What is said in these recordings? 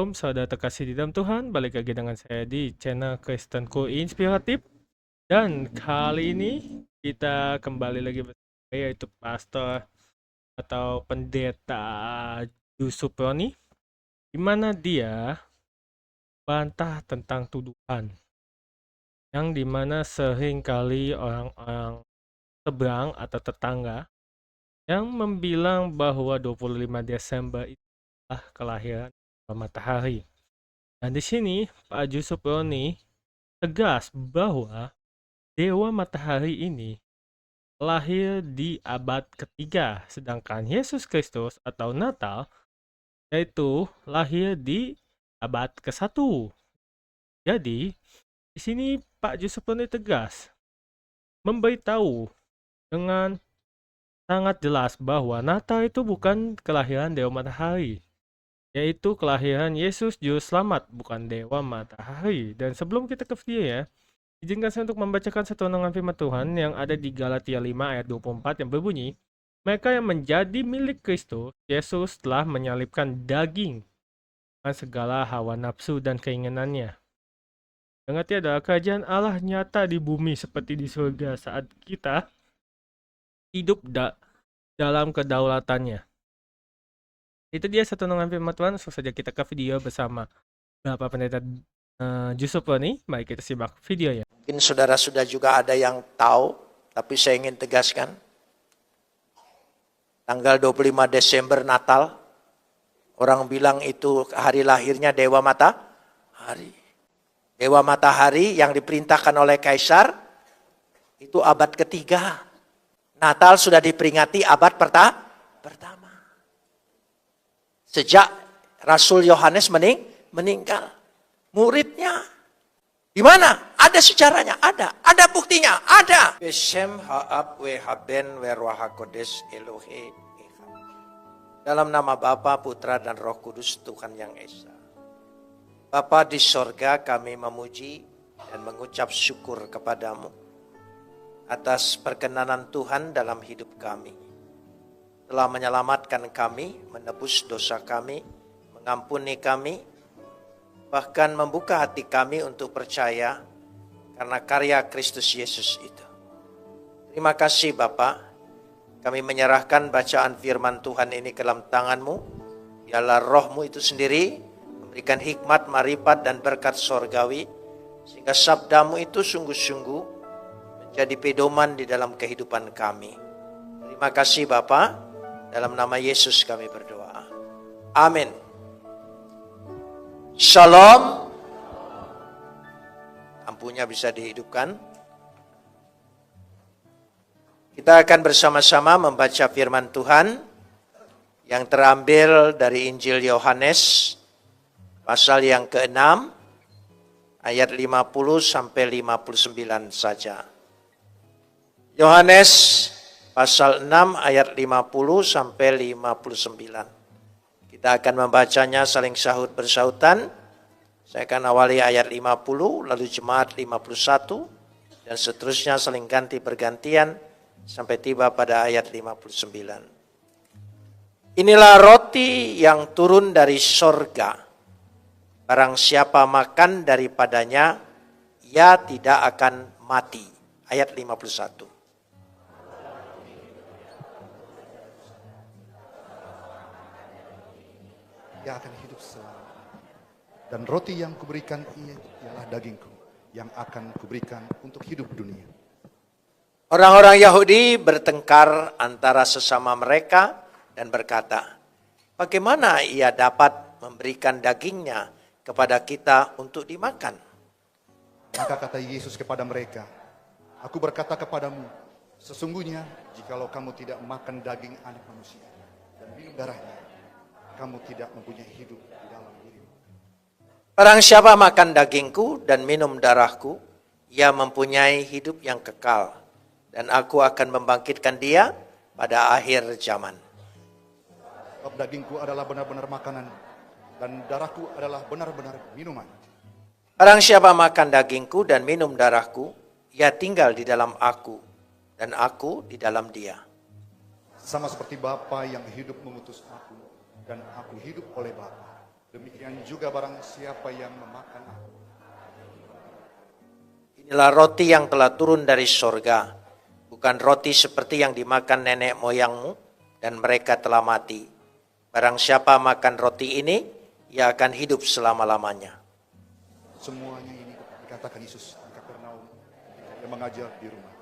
Shalom, saudara terkasih di dalam Tuhan. Balik lagi dengan saya di channel Kristenku Inspiratif. Dan kali ini kita kembali lagi bersama saya, yaitu Pastor atau Pendeta Yusuf Roni, di mana dia bantah tentang tuduhan yang dimana sering kali orang-orang seberang atau tetangga yang membilang bahwa 25 Desember itu adalah kelahiran matahari. Dan di sini Pak Yusuf Roni tegas bahwa Dewa Matahari ini lahir di abad ketiga, sedangkan Yesus Kristus atau Natal yaitu lahir di abad ke-1. Jadi, di sini Pak Yusuf Roni tegas memberitahu dengan sangat jelas bahwa Natal itu bukan kelahiran Dewa Matahari, yaitu kelahiran Yesus Juru Selamat, bukan Dewa Matahari. Dan sebelum kita ke video ya, izinkan saya untuk membacakan satu renungan firman Tuhan yang ada di Galatia 5 ayat 24 yang berbunyi, mereka yang menjadi milik Kristus, Yesus telah menyalibkan daging dengan segala hawa nafsu dan keinginannya. Yang arti adalah kerajaan Allah nyata di bumi seperti di surga saat kita hidup dalam kedaulatannya. Itu dia satu renungan firman Tuhan. Langsung saja kita ke video bersama Bapak Pendeta Yusuf Roni. Mari kita simak videonya. Mungkin saudara sudah juga ada yang tahu, tapi saya ingin tegaskan. Tanggal 25 Desember Natal, orang bilang itu hari lahirnya Dewa Matahari. Dewa Matahari yang diperintahkan oleh Kaisar, itu abad ketiga. Natal sudah diperingati abad pertama. Sejak Rasul Yohanes meninggal. Muridnya di mana? Ada sejarahnya, ada buktinya, ada. Beshem ha'ab we haben we roh hakodes Elohe Echad. Dalam nama Bapa, Putra dan Roh Kudus Tuhan yang Esa. Bapa di sorga, kami memuji dan mengucap syukur kepadamu atas perkenanan Tuhan dalam hidup kami. Telah menyelamatkan kami, menebus dosa kami, mengampuni kami, bahkan membuka hati kami untuk percaya karena karya Kristus Yesus itu. Terima kasih Bapa, kami menyerahkan bacaan firman Tuhan ini ke dalam tangan-Mu. Biarlah Roh-Mu itu sendiri memberikan hikmat, marifat dan berkat sorgawi, sehingga sabda-Mu itu sungguh-sungguh menjadi pedoman di dalam kehidupan kami. Terima kasih Bapa, dalam nama Yesus kami berdoa. Amin. Shalom. Lampunya bisa dihidupkan. Kita akan bersama-sama membaca firman Tuhan yang terambil dari Injil Yohanes pasal yang ke-6 ayat 50 sampai 59 saja. Yohanes pasal 6 ayat 50 sampai 59. Kita akan membacanya saling sahut bersahutan. Saya akan awali ayat 50, lalu jemaat 51, dan seterusnya saling ganti bergantian sampai tiba pada ayat 59. Inilah roti yang turun dari sorga. Barang siapa makan daripadanya, ia tidak akan mati. Ayat 51. Ia akan hidup selamanya. Dan roti yang kuberikan ialah dagingku yang akan kuberikan untuk hidup dunia. Orang-orang Yahudi bertengkar antara sesama mereka dan berkata, bagaimana ia dapat memberikan dagingnya kepada kita untuk dimakan? Maka kata Yesus kepada mereka, aku berkata kepadamu, sesungguhnya jikalau kamu tidak makan daging anak manusia dan minum darahnya, kamu tidak mempunyai hidup di dalam dirimu. Barang siapa makan dagingku dan minum darahku, ia mempunyai hidup yang kekal, dan aku akan membangkitkan dia pada akhir zaman. Sebab dagingku adalah benar-benar makanan, dan darahku adalah benar-benar minuman. Barang siapa makan dagingku dan minum darahku, ia tinggal di dalam aku, dan aku di dalam dia. Sama seperti Bapa yang hidup mengutus aku, dan aku hidup oleh Bapa. Demikian juga barang siapa yang memakan aku. Inilah roti yang telah turun dari sorga, bukan roti seperti yang dimakan nenek moyangmu, dan mereka telah mati. Barang siapa makan roti ini, ia akan hidup selama-lamanya. Semuanya ini dikatakan Yesus di Kapernaum yang mengajar di rumah.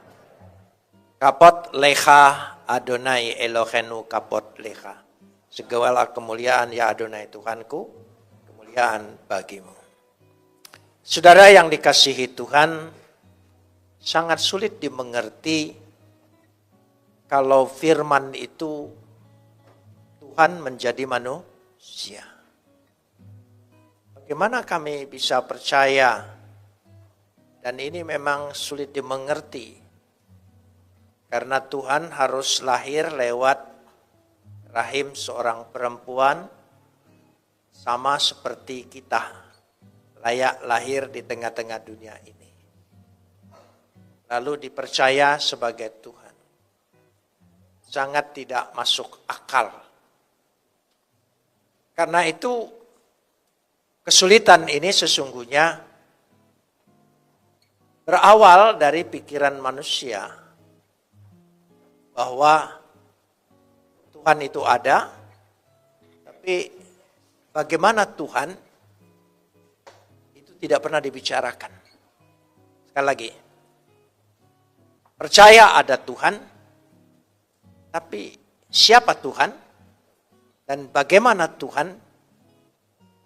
Kapot lecha Adonai Elohenu kapot lecha. Segala kemuliaan ya Adonai Tuhanku, kemuliaan bagimu. Saudara yang dikasihi Tuhan, sangat sulit dimengerti kalau firman itu Tuhan menjadi manusia. Bagaimana kami bisa percaya? Dan ini memang sulit dimengerti. Karena Tuhan harus lahir lewat rahim seorang perempuan sama seperti kita. Layak lahir di tengah-tengah dunia ini. Lalu dipercaya sebagai Tuhan. Sangat tidak masuk akal. Karena itu kesulitan ini sesungguhnya berawal dari pikiran manusia. Bahwa Tuhan itu ada, tapi bagaimana Tuhan tidak pernah dibicarakan. Sekali lagi, percaya ada Tuhan, tapi siapa Tuhan dan bagaimana Tuhan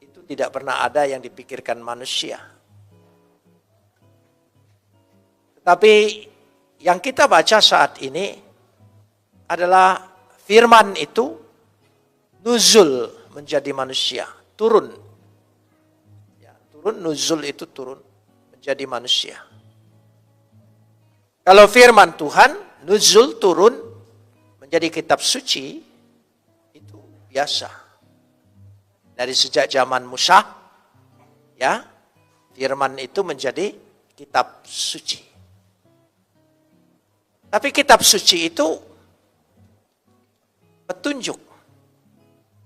itu tidak pernah ada yang dipikirkan manusia. Tetapi yang kita baca saat ini adalah firman itu nuzul menjadi manusia, turun. Nuzul itu turun menjadi manusia. Kalau firman Tuhan, nuzul turun menjadi kitab suci, itu biasa. Dari sejak zaman Musa, ya, firman itu menjadi kitab suci. Tapi kitab suci itu petunjuk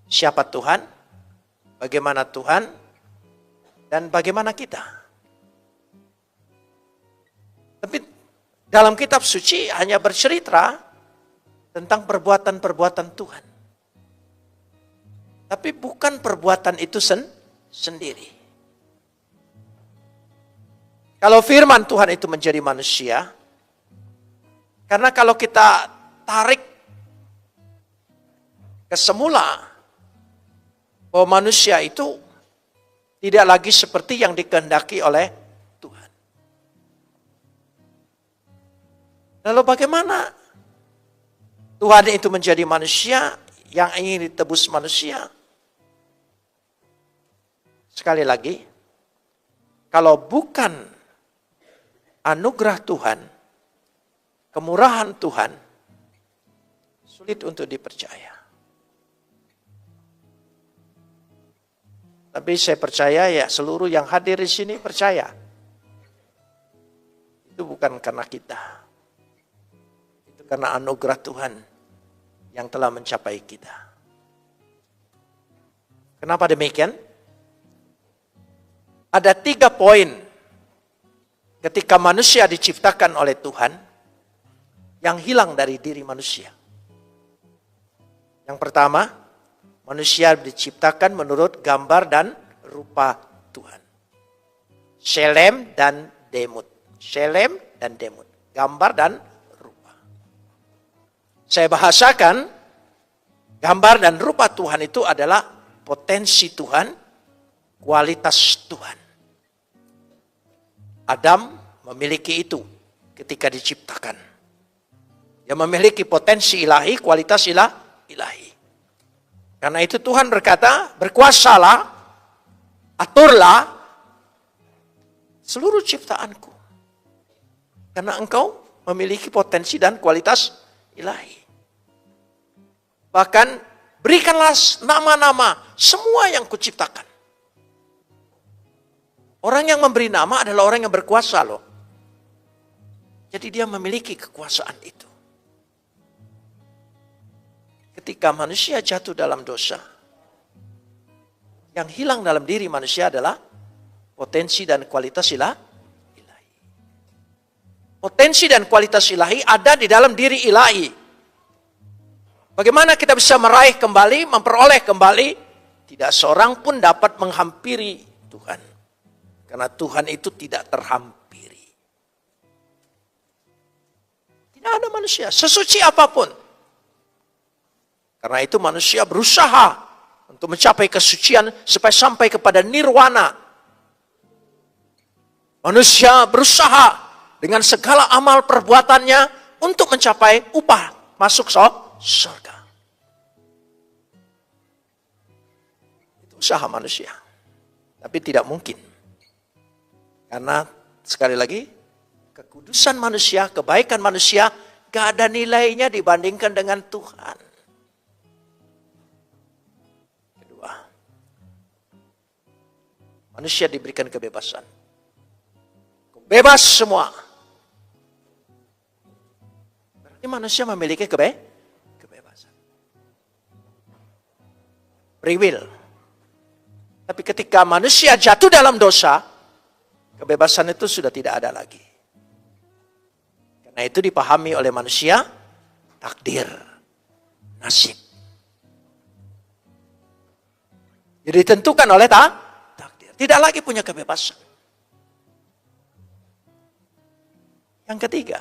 siapa Tuhan, bagaimana Tuhan, dan bagaimana kita. Tapi dalam kitab suci hanya bercerita tentang perbuatan-perbuatan Tuhan. Tapi bukan perbuatan itu sendiri. Kalau firman Tuhan itu menjadi manusia, karena kalau kita tarik ke semula, bahwa manusia itu tidak lagi seperti yang dikehendaki oleh Tuhan. Lalu bagaimana Tuhan itu menjadi manusia yang ingin ditebus manusia? Sekali lagi, kalau bukan anugerah Tuhan, kemurahan Tuhan, sulit untuk dipercaya. Tapi saya percaya ya seluruh yang hadir di sini percaya. Itu bukan karena kita. Itu karena anugerah Tuhan yang telah mencapai kita. Kenapa demikian? Ada 3 poin ketika manusia diciptakan oleh Tuhan yang hilang dari diri manusia. Yang pertama, manusia diciptakan menurut gambar dan rupa Tuhan. Shelem dan Demut. Shelem dan Demut. Gambar dan rupa. Saya bahasakan, gambar dan rupa Tuhan itu adalah potensi Tuhan, kualitas Tuhan. Adam memiliki itu ketika diciptakan. Dia memiliki potensi ilahi, kualitas ilahi. Karena itu Tuhan berkata, berkuasalah, aturlah seluruh ciptaanku. Karena engkau memiliki potensi dan kualitas ilahi. Bahkan berikanlah nama-nama semua yang kuciptakan. Orang yang memberi nama adalah orang yang berkuasa loh. Jadi dia memiliki kekuasaan itu. Ketika manusia jatuh dalam dosa, Yang hilang dalam diri manusia adalah potensi dan kualitas ilahi. Potensi dan kualitas ilahi ada di dalam diri ilahi. Bagaimana kita bisa meraih kembali, memperoleh kembali? Tidak seorang pun dapat menghampiri Tuhan. Karena Tuhan itu tidak terhampiri. Tidak ada manusia, sesuci apapun. Karena itu manusia berusaha untuk mencapai kesucian supaya sampai kepada nirwana. Manusia berusaha dengan segala amal perbuatannya untuk mencapai upah masuk surga. Itu usaha manusia. Tapi tidak mungkin. Karena sekali lagi, kekudusan manusia, kebaikan manusia, gak ada nilainya dibandingkan dengan Tuhan. Kedua, manusia diberikan kebebasan. Bebas semua. Berarti manusia memiliki kebebasan. Free will. Tapi ketika manusia jatuh dalam dosa, kebebasan itu sudah tidak ada lagi. Karena itu dipahami oleh manusia, takdir, nasib. Jadi ditentukan oleh takdir. Tidak lagi punya kebebasan. Yang ketiga,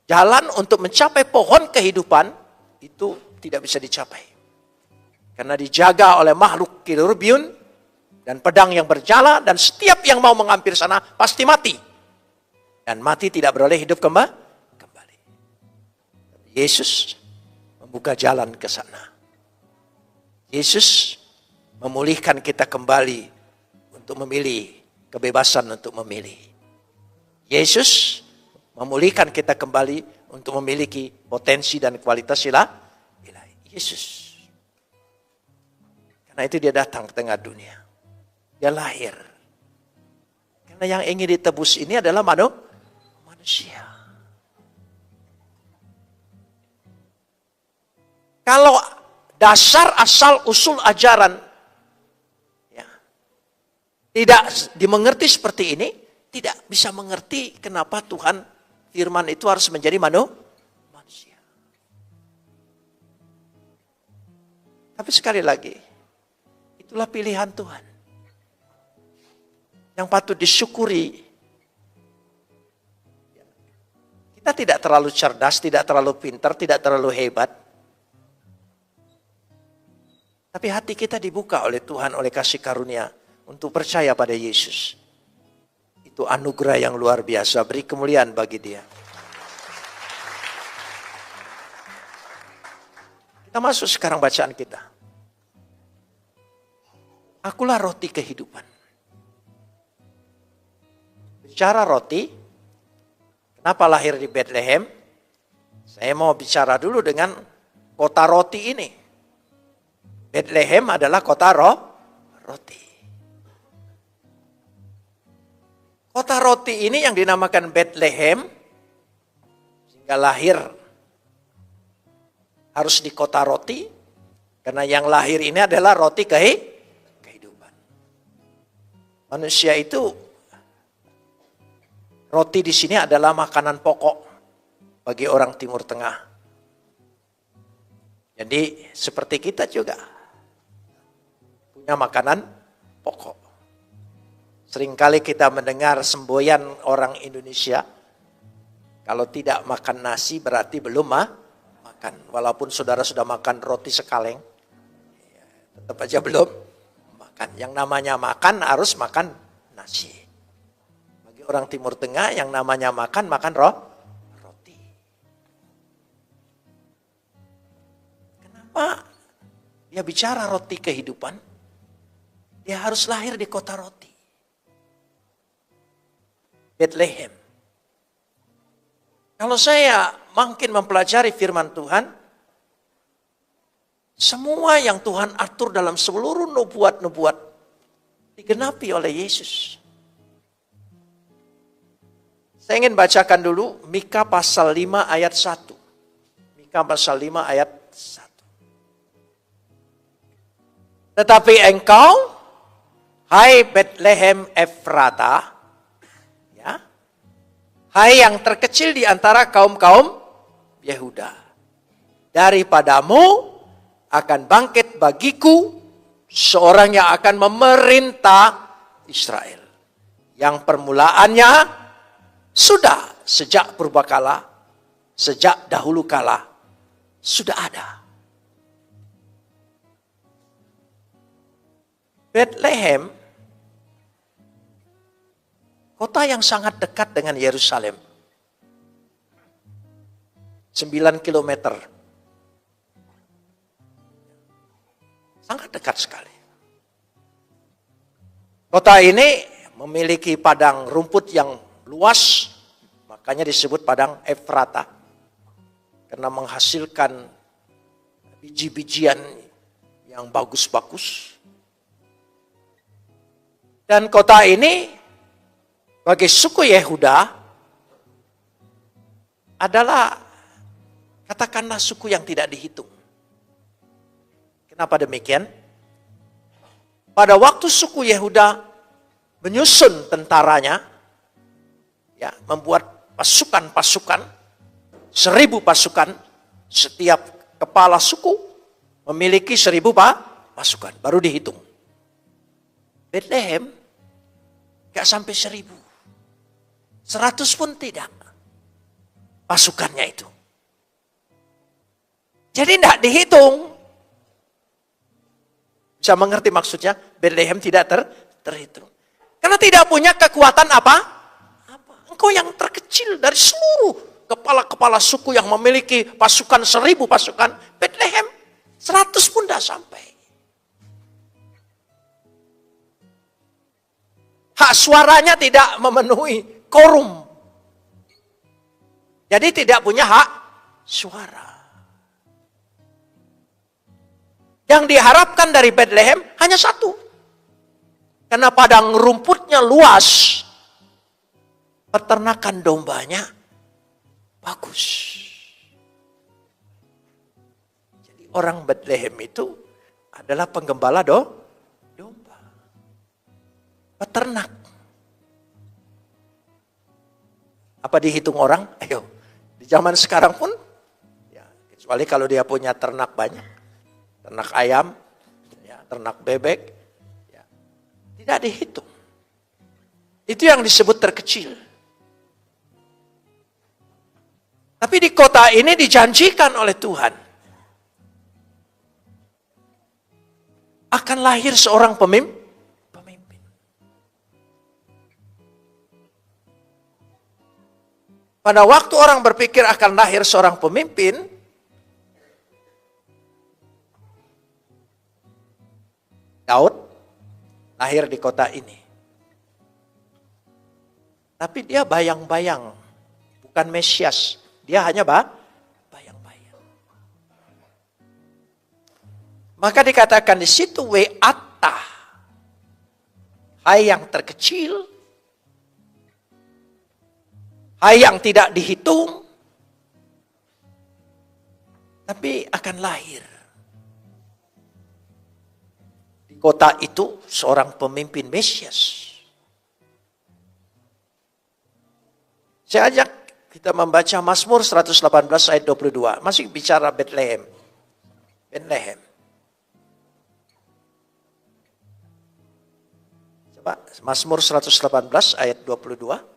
jalan untuk mencapai pohon kehidupan itu tidak bisa dicapai. Karena dijaga oleh makhluk kirubiun dan pedang yang berjala, dan setiap yang mau mengampir sana pasti mati. Dan mati tidak beroleh hidup kembali. Yesus membuka jalan ke sana. Yesus memulihkan kita kembali untuk memilih, kebebasan untuk memilih. Yesus memulihkan kita kembali untuk memiliki potensi dan kualitas ilahi. Yesus. Karena itu dia datang ke tengah dunia. Dia lahir. Karena yang ingin ditebus ini adalah manusia. Kalau dasar asal usul ajaran ya, tidak dimengerti seperti ini, tidak bisa mengerti kenapa Tuhan firman itu harus menjadi manusia. Tapi sekali lagi, itulah pilihan Tuhan. Yang patut disyukuri. Kita tidak terlalu cerdas, tidak terlalu pintar, tidak terlalu hebat. Tapi hati kita dibuka oleh Tuhan, oleh kasih karunia untuk percaya pada Yesus. Itu anugerah yang luar biasa, beri kemuliaan bagi dia. Kita masuk sekarang bacaan kita. Akulah roti kehidupan. Bicara roti, kenapa lahir di Bethlehem? Saya mau bicara dulu dengan kota roti ini. Bethlehem adalah kota roti. Kota roti ini yang dinamakan Bethlehem, sehingga lahir harus di kota roti, karena yang lahir ini adalah roti kehidupan. Manusia itu, roti di sini adalah makanan pokok bagi orang Timur Tengah. Jadi seperti kita juga punya makanan pokok. Seringkali kita mendengar semboyan orang Indonesia, kalau tidak makan nasi berarti belum makan. Walaupun saudara sudah makan roti sekaleng, tetap aja belum makan. Yang namanya makan harus makan nasi. Bagi orang Timur Tengah yang namanya makan roti. Kenapa dia bicara roti kehidupan? Dia harus lahir di kota roti. Bethlehem. Kalau saya makin mempelajari firman Tuhan, semua yang Tuhan atur dalam seluruh nubuat-nubuat digenapi oleh Yesus. Saya ingin bacakan dulu Mika pasal 5 ayat 1. Mika pasal 5 ayat 1. Tetapi engkau, hai Bethlehem Efrata, ya, hai yang terkecil di antara kaum-kaum Yehuda, daripadamu akan bangkit bagiku seorang yang akan memerintah Israel, yang permulaannya sudah sejak purbakala, sejak dahulu kala sudah ada. Bethlehem, kota yang sangat dekat dengan Yerusalem. 9 kilometer. Sangat dekat sekali. Kota ini memiliki padang rumput yang luas, makanya disebut padang Efrata. Karena menghasilkan biji-bijian yang bagus-bagus. Dan kota ini bagi suku Yehuda adalah, katakanlah, suku yang tidak dihitung. Kenapa demikian? Pada waktu suku Yehuda menyusun tentaranya, ya, membuat pasukan-pasukan, 1000 pasukan, setiap kepala suku memiliki 1000 pasukan, baru dihitung. Bethlehem gak sampai 1000. 100 pun tidak. Pasukannya itu. Jadi tidak dihitung. Bisa mengerti maksudnya? Bethlehem tidak terhitung. Karena tidak punya kekuatan apa? Engkau yang terkecil dari seluruh kepala-kepala suku yang memiliki pasukan 1000 pasukan. Bethlehem 100 pun tidak sampai. Hak suaranya tidak memenuhi quorum. Jadi tidak punya hak suara. Yang diharapkan dari Bethlehem hanya satu. Karena padang rumputnya luas. Peternakan dombanya bagus. Jadi orang Bethlehem itu adalah penggembala domba. Peternak. Apa dihitung orang? Ayo, di zaman sekarang pun, ya, kecuali kalau dia punya ternak banyak, ternak ayam, ya, ternak bebek, ya, tidak dihitung. Itu yang disebut terkecil. Tapi di kota ini dijanjikan oleh Tuhan, akan lahir seorang pemimpin. Pada waktu orang berpikir akan lahir seorang pemimpin, Daud lahir di kota ini. Tapi dia bayang-bayang, bukan Mesias. Dia hanya bayang-bayang. Maka dikatakan di situ, We'ata, hai yang terkecil, hai yang tidak dihitung, tapi akan lahir. Di kota itu seorang pemimpin Mesias. Saya ajak kita membaca Mazmur 118 ayat 22. Masih bicara Bethlehem. Bethlehem. Coba Mazmur 118 ayat 22.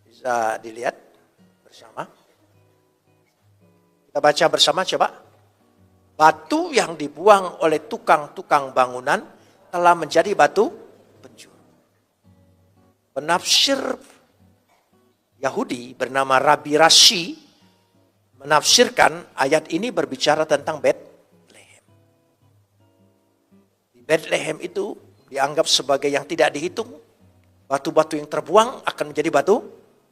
Bisa dilihat bersama. Kita baca bersama coba. Batu yang dibuang oleh tukang-tukang bangunan telah menjadi batu penjuru. Penafsir Yahudi bernama Rabbi Rashi menafsirkan ayat ini berbicara tentang Bethlehem. Di Bethlehem itu dianggap sebagai yang tidak dihitung. Batu-batu yang terbuang akan menjadi batu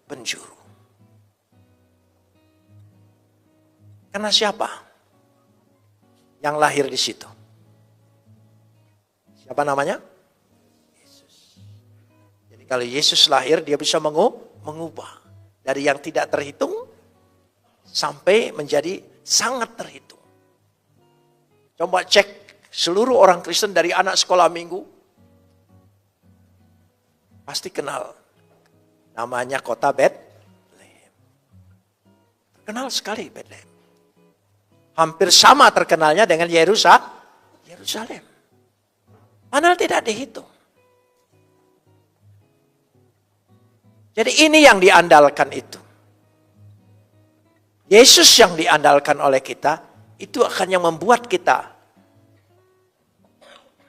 penjuru. Karena siapa yang lahir di situ? Siapa namanya? Yesus. Jadi kalau Yesus lahir, dia bisa mengubah dari yang tidak terhitung sampai menjadi sangat terhitung. Coba cek Seluruh orang Kristen dari anak sekolah minggu pasti kenal namanya kota Bethlehem. Terkenal sekali Bethlehem. Hampir sama terkenalnya dengan Yerusalem. Padahal tidak dihitung. Jadi ini yang diandalkan itu. Yesus yang diandalkan oleh kita, itu akan yang membuat kita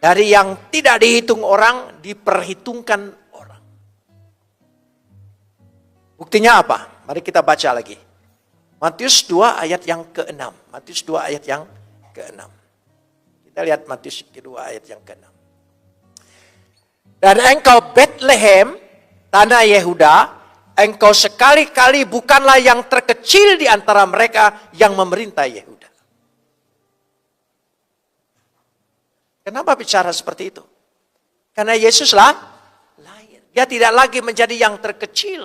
dari yang tidak dihitung orang, diperhitungkan orang. Buktinya apa? Mari kita baca lagi. Matius 2 ayat yang ke-6. Matius 2 ayat yang ke-6. Kita lihat Matius 2 ayat yang ke-6. Dan engkau Bethlehem, tanah Yehuda, engkau sekali-kali bukanlah yang terkecil di antara mereka yang memerintah Yehuda. Kenapa bicara seperti itu? Karena Yesuslah lahir. Dia tidak lagi menjadi yang terkecil.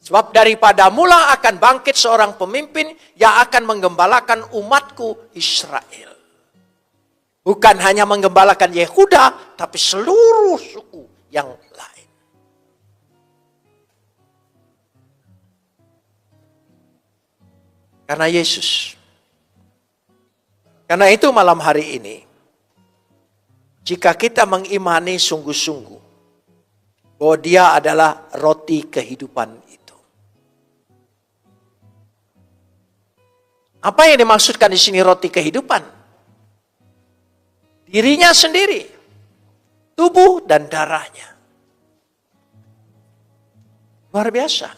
Sebab daripada mula akan bangkit seorang pemimpin yang akan menggembalakan umatku Israel. Bukan hanya menggembalakan Yehuda, tapi seluruh suku yang lain. Karena Yesus. Karena itu malam hari ini, jika kita mengimani sungguh-sungguh bahwa Dia adalah roti kehidupan itu. Apa yang dimaksudkan di sini roti kehidupan? Dirinya sendiri, tubuh dan darahnya. Luar biasa.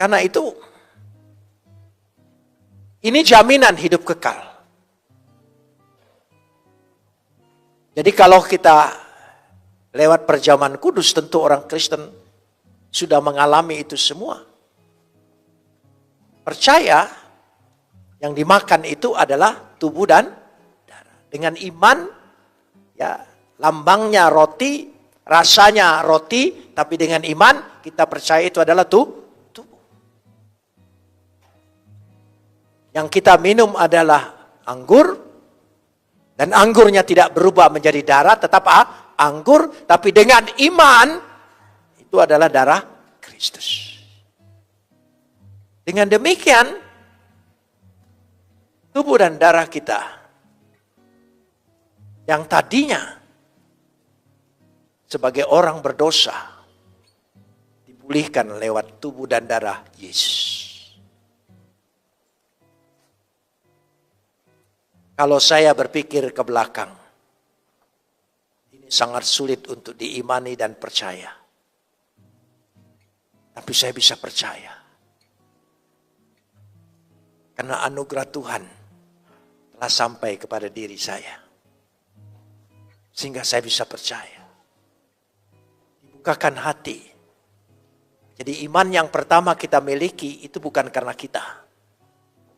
Karena itu, ini jaminan hidup kekal. Jadi kalau kita lewat perjamuan kudus, tentu orang Kristen sudah mengalami itu semua. Percaya yang dimakan itu adalah tubuh dan darah. Dengan iman, ya lambangnya roti, rasanya roti, tapi dengan iman kita percaya itu adalah tubuh. Yang kita minum adalah anggur, dan anggurnya tidak berubah menjadi darah, tetap anggur, tapi dengan iman, itu adalah darah Kristus. Dengan demikian, tubuh dan darah kita, yang tadinya sebagai orang berdosa, dipulihkan lewat tubuh dan darah Yesus. Kalau saya berpikir ke belakang, ini sangat sulit untuk diimani dan percaya. Tapi saya bisa percaya. Karena anugerah Tuhan telah sampai kepada diri saya. Sehingga saya bisa percaya. Dibukakan hati. Jadi iman yang pertama kita miliki itu bukan karena kita.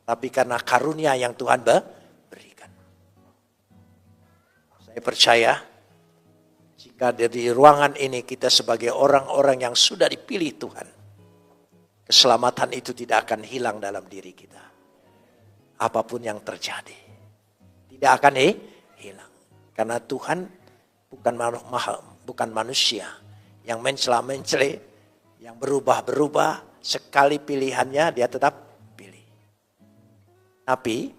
Tapi karena karunia yang Tuhan berikan. Saya percaya jika dari ruangan ini kita sebagai orang-orang yang sudah dipilih Tuhan, keselamatan itu tidak akan hilang dalam diri kita. Apapun yang terjadi, tidak akan hilang. Karena Tuhan bukan manusia yang mencela-mencela, yang berubah-berubah, sekali pilihannya dia tetap pilih. Tapi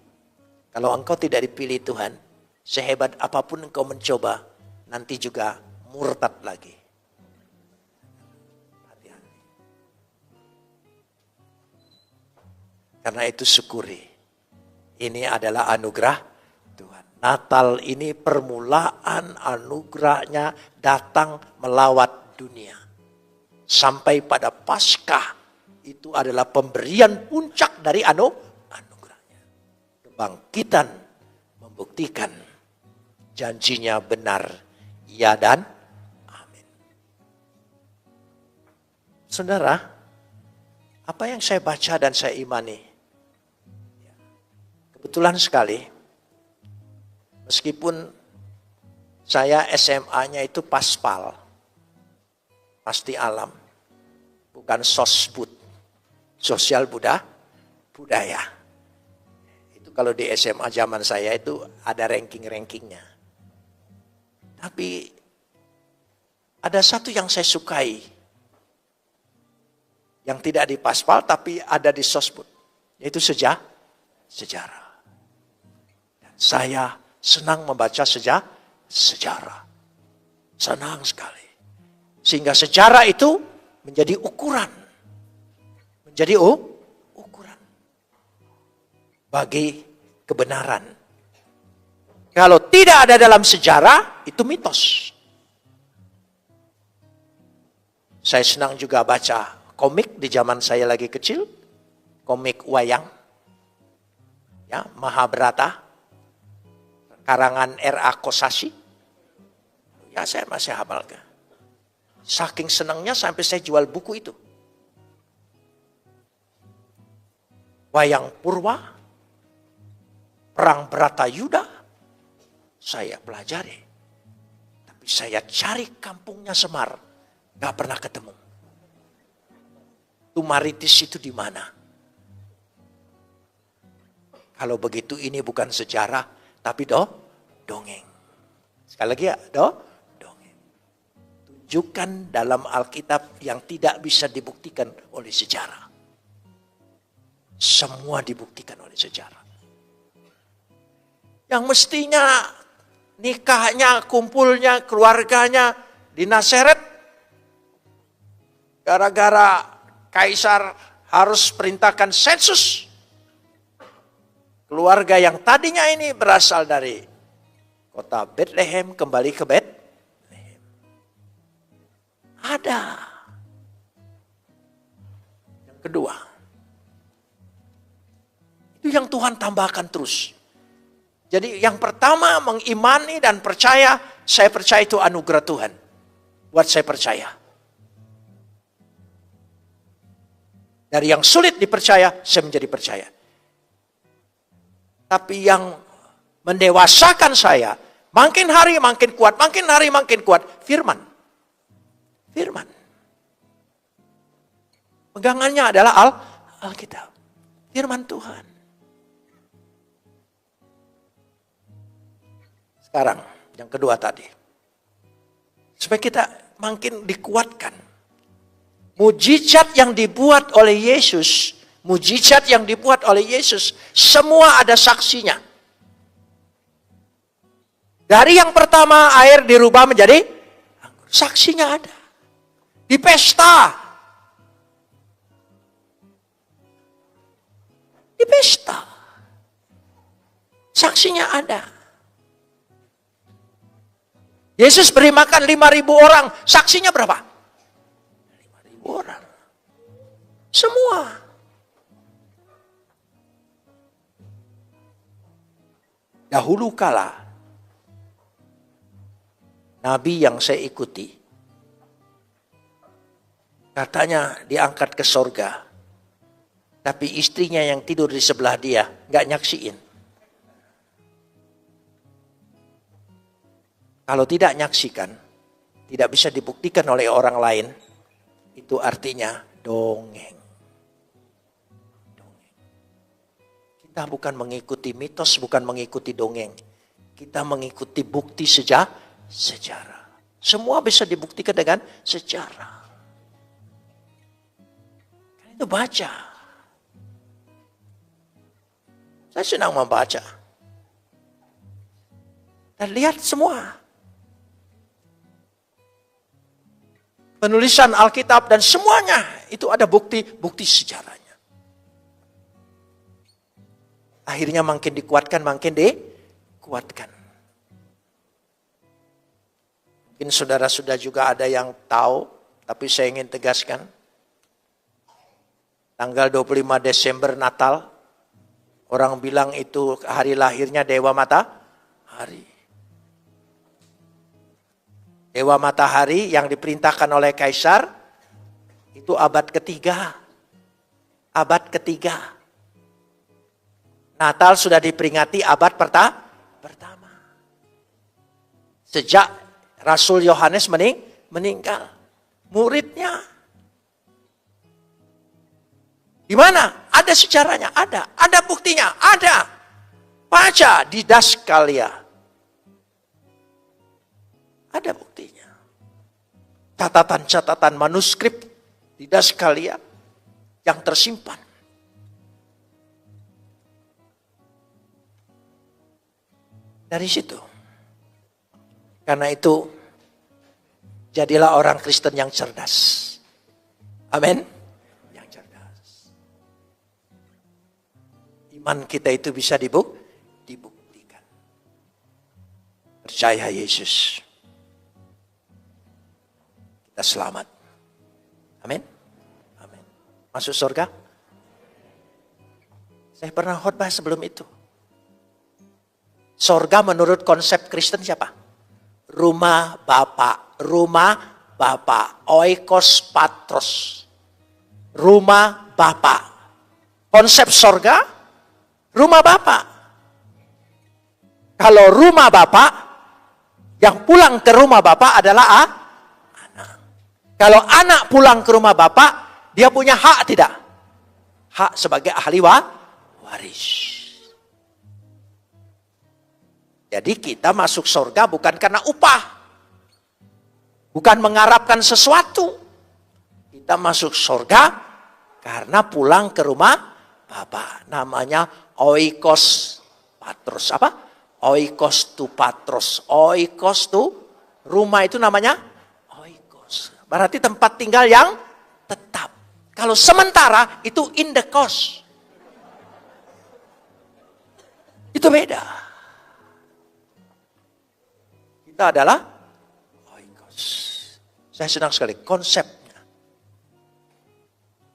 kalau engkau tidak dipilih Tuhan, sehebat apapun engkau mencoba, nanti juga murtad lagi. Hati-hati. Karena itu syukuri. Ini adalah anugerah Tuhan. Natal ini permulaan anugerahnya datang melawat dunia. Sampai pada Paskah, itu adalah pemberian puncak dari anugerahnya. Kebangkitan membuktikan janjinya benar, ya dan amin. Saudara, apa yang saya baca dan saya imani, kebetulan sekali, meskipun saya SMA-nya itu Paspal, pasti alam, bukan sosbud, sosial budaya. kalau di SMA zaman saya itu ada ranking-rankingnya. Tapi ada satu yang saya sukai. Yang tidak di Paspal tapi ada di Sosbud. Yaitu sejarah. Dan saya senang membaca sejarah. Senang sekali. Sehingga sejarah itu menjadi ukuran. Menjadi ukuran. Bagi kebenaran. Kalau tidak ada dalam sejarah, itu mitos. Saya senang juga baca komik di zaman saya lagi kecil. Komik wayang. Ya, Mahabharata. Karangan R.A. Kosashi. Ya, saya masih hafal. Saking senangnya sampai saya jual buku itu. Wayang Purwa. Perang Bratayuda. Saya pelajari. Tapi saya cari kampungnya Semar. Gak pernah ketemu. Tumaritis itu di mana? Kalau begitu ini bukan sejarah, tapi dongeng. Sekali lagi ya, dongeng. Tunjukkan dalam Alkitab yang tidak bisa dibuktikan oleh sejarah. Semua dibuktikan oleh sejarah. Yang mestinya nikahnya, kumpulnya, keluarganya di Nazaret, gara-gara Kaisar harus perintahkan sensus. Keluarga yang tadinya ini berasal dari kota Bethlehem kembali ke Bethlehem. Ada. Yang kedua. Itu yang Tuhan tambahkan terus. Jadi yang pertama mengimani dan percaya. Saya percaya itu anugerah Tuhan. Buat saya percaya. Dari yang sulit dipercaya, saya menjadi percaya. Tapi yang mendewasakan saya, makin hari makin kuat, makin hari makin kuat. Firman. Pegangannya adalah Alkitab. Firman Tuhan. Sekarang, yang kedua tadi. Supaya kita makin dikuatkan. Mujizat yang dibuat oleh Yesus, semua ada saksinya. Dari yang pertama air dirubah menjadi anggur. Saksinya ada. Di pesta. Saksinya ada. Yesus beri makan 5.000 orang. Saksinya berapa? Orang. Semua. Dahulu kala, Nabi yang saya ikuti, katanya diangkat ke sorga. Tapi istrinya yang tidur di sebelah dia, gak nyaksiin. Kalau tidak nyaksikan, tidak bisa dibuktikan oleh orang lain, itu artinya dongeng. Kita bukan mengikuti mitos, bukan mengikuti dongeng. Kita mengikuti bukti sejarah. Semua bisa dibuktikan dengan sejarah. Kan itu baca. Saya senang membaca. Dan lihat semua. Penulisan Alkitab dan semuanya itu ada bukti sejarahnya. Akhirnya makin dikuatkan. Mungkin saudara-saudara juga ada yang tahu, tapi saya ingin tegaskan. Tanggal 25 Desember Natal, orang bilang itu hari lahirnya Dewa Matahari. Dewa Matahari yang diperintahkan oleh Kaisar, itu abad ketiga. Natal sudah diperingati abad pertama. Sejak Rasul Yohanes meninggal. Muridnya. Di mana? Ada sejarahnya, ada. Ada buktinya, ada. Baca di Daskalia. Ada buktinya. Catatan-catatan manuskrip di Daskalia yang tersimpan. Dari situ. Karena itu, jadilah orang Kristen yang cerdas. Amin. Yang cerdas. Iman kita itu bisa dibuktikan. Percaya Yesus. Kita selamat. Amin. Amin. Masuk surga. Saya pernah khotbah sebelum itu. Surga menurut konsep Kristen siapa? Rumah Bapa. Rumah Bapa. Oikos Patros. Rumah Bapa. Konsep surga, rumah Bapa. Kalau rumah Bapa, yang pulang ke rumah Bapa adalah anak. Kalau anak pulang ke rumah Bapa, dia punya hak tidak? Hak sebagai ahli waris. Jadi kita masuk surga bukan karena upah. Bukan mengharapkan sesuatu. Kita masuk surga karena pulang ke rumah Bapa. Namanya oikos patros. Apa? Oikos tu patros. Oikos tu rumah itu namanya oikos. Berarti tempat tinggal yang tetap. Kalau sementara itu in the cost. Itu beda. Kita adalah oikos. Saya senang sekali konsepnya.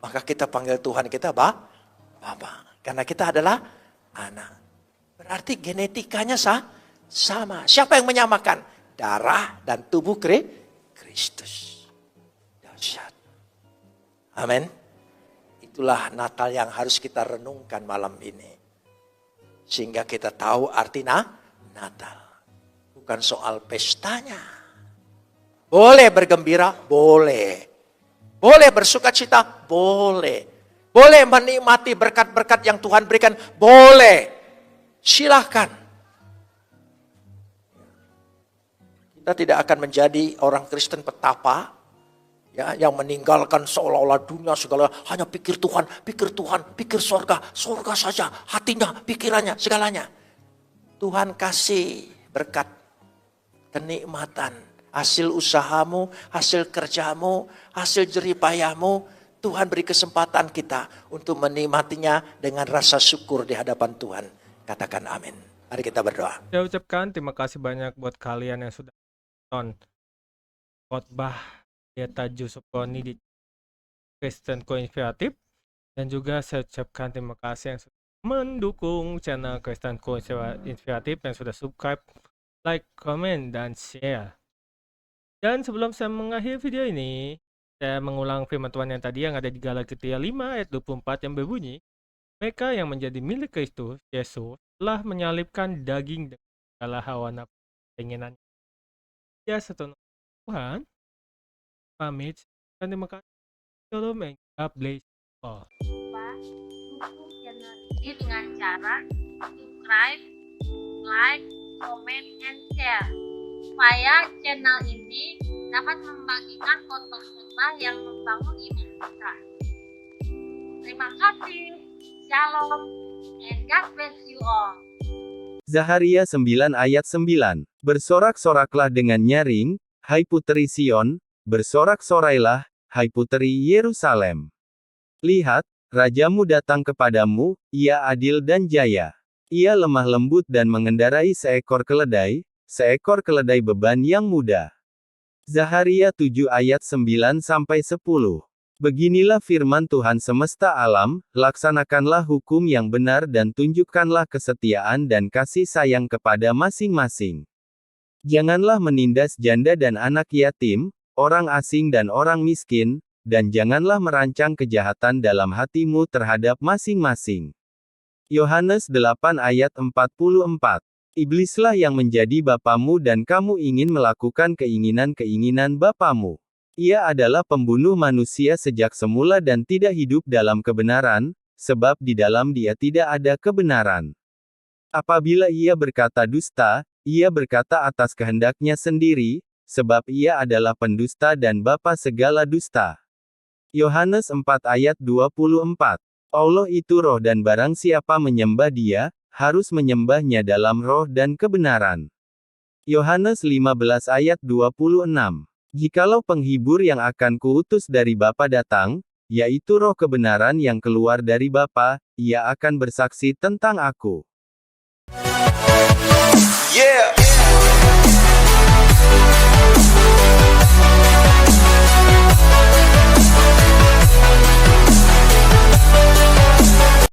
Maka kita panggil Tuhan kita Bapa. Karena kita adalah anak. Berarti genetikanya sama. Siapa yang menyamakan? Darah dan tubuh Kristus. Dahsyat. Amin. Itulah Natal yang harus kita renungkan malam ini. Sehingga kita tahu arti Natal. Bukan soal pestanya. Boleh bergembira? Boleh. Boleh bersuka cita? Boleh. Boleh menikmati berkat-berkat yang Tuhan berikan? Boleh. Silahkan. Kita tidak akan menjadi orang Kristen petapa. Ya, yang meninggalkan seolah-olah dunia segala. Hanya pikir Tuhan, pikir surga. Surga saja. Hatinya, pikirannya, segalanya. Tuhan kasih berkat. Kenikmatan, hasil usahamu, hasil kerjamu, hasil jeripayahmu, Tuhan beri kesempatan kita untuk menikmatinya dengan rasa syukur di hadapan Tuhan. Katakan amin. Mari kita berdoa. Saya ucapkan terima kasih banyak buat kalian yang sudah nonton khotbah Pendeta Yusuf Koni di Kristen Koinspiratif. Dan juga saya ucapkan terima kasih yang sudah mendukung channel Kristen Koinspiratif, yang sudah subscribe, like, komen, dan share. Dan sebelum saya mengakhiri video ini, saya mengulang firman Tuhan yang tadi yang ada di Galatia 5 ayat 24 yang berbunyi, mereka yang menjadi milik Kristus Yesus telah menyalibkan daging dengan segala hawa nafsu keinginannya. Ya, satu Tuhan, pamit, dan terima kasih. Shalom and God bless you all. Dukung channel ini dengan cara subscribe, like, comment, and share supaya channel ini dapat membagikan khotbah-khotbah yang membangun iman kita. Terima kasih. Shalom and God bless you all. Zaharia 9 ayat 9. Bersorak-soraklah dengan nyaring, hai puteri Sion, bersorak-sorailah, hai puteri Yerusalem. Lihat, rajamu datang kepadamu, ia adil dan jaya. Ia lemah lembut dan mengendarai seekor keledai beban yang mudah. Zaharia 7 ayat 9-10. Beginilah firman Tuhan semesta alam, laksanakanlah hukum yang benar dan tunjukkanlah kesetiaan dan kasih sayang kepada masing-masing. Janganlah menindas janda dan anak yatim, orang asing dan orang miskin, dan janganlah merancang kejahatan dalam hatimu terhadap masing-masing. Yohanes 8 ayat 44. Iblislah yang menjadi bapamu dan kamu ingin melakukan keinginan-keinginan bapamu. Ia adalah pembunuh manusia sejak semula dan tidak hidup dalam kebenaran, sebab di dalam dia tidak ada kebenaran. Apabila ia berkata dusta, ia berkata atas kehendaknya sendiri, sebab ia adalah pendusta dan bapa segala dusta. Yohanes 4 ayat 24. Allah itu roh dan barang siapa menyembah dia, harus menyembahnya dalam roh dan kebenaran. Yohanes 15 ayat 26. Jikalau penghibur yang akan kuutus dari Bapa datang, yaitu roh kebenaran yang keluar dari Bapa, ia akan bersaksi tentang aku. Yeah.